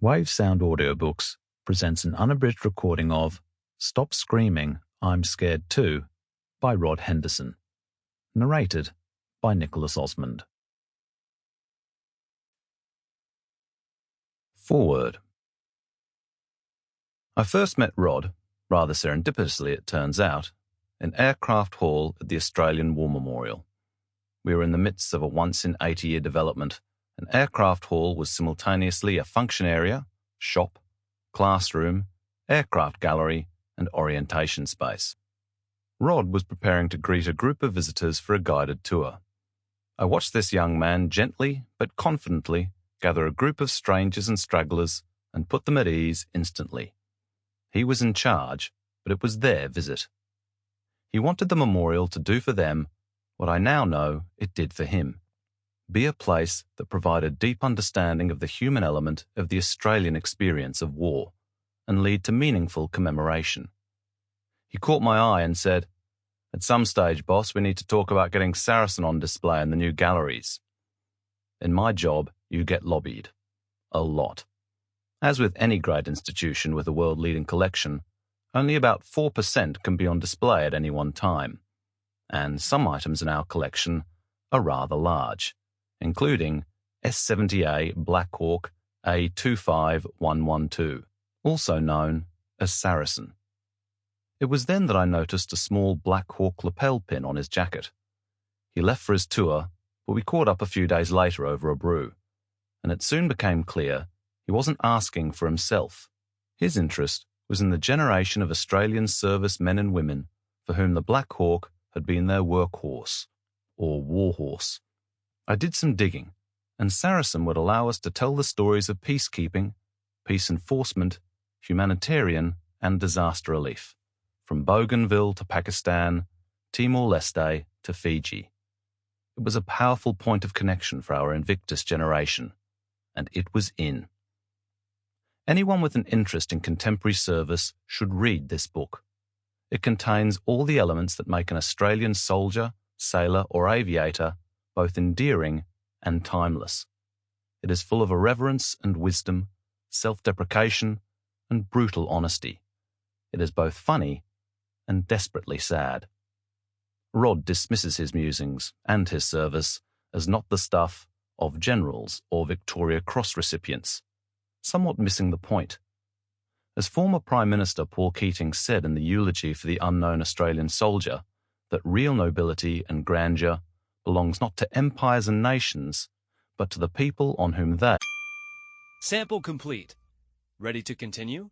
Wavesound Audiobooks presents an unabridged recording of Stop Screaming, I'm Scared Too by Rod Henderson. Narrated by Nicholas Osmond. Foreword. I first met Rod, rather serendipitously it turns out, in Aircraft Hall at the Australian War Memorial. We were in the midst of a once-in-80-year development, and Aircraft Hall was simultaneously a function area, shop, classroom, aircraft gallery, and orientation space. Rod was preparing to greet a group of visitors for a guided tour. I watched this young man gently but confidently gather a group of strangers and stragglers and put them at ease instantly. He was in charge, but it was their visit. He wanted the memorial to do for them what I now know it did for him. Be a place that provided deep understanding of the human element of the Australian experience of war and lead to meaningful commemoration. He caught my eye and said, "At some stage, boss, we need to talk about getting Saracen on display in the new galleries." In my job, you get lobbied. A lot. As with any great institution with a world-leading collection, only about 4% can be on display at any one time. And some items in our collection are rather large, including S-70A Black Hawk A25112, also known as Saracen. It was then that I noticed a small Black Hawk lapel pin on his jacket. He left for his tour, but we caught up a few days later over a brew, and it soon became clear he wasn't asking for himself. His interest was in the generation of Australian service men and women for whom the Black Hawk had been their workhorse, or warhorse. I did some digging, and Saracen would allow us to tell the stories of peacekeeping, peace enforcement, humanitarian, and disaster relief, from Bougainville to Pakistan, Timor-Leste to Fiji. It was a powerful point of connection for our Invictus generation, and it was in. Anyone with an interest in contemporary service should read this book. It contains all the elements that make an Australian soldier, sailor, or aviator both endearing and timeless. It is full of irreverence and wisdom, self-deprecation, and brutal honesty. It is both funny and desperately sad. Rod dismisses his musings and his service as not the stuff of generals or Victoria Cross recipients, somewhat missing the point. As former Prime Minister Paul Keating said in the eulogy for the unknown Australian soldier, that real nobility and grandeur belongs not to empires and nations, but to the people on whom they... Sample complete. Ready to continue?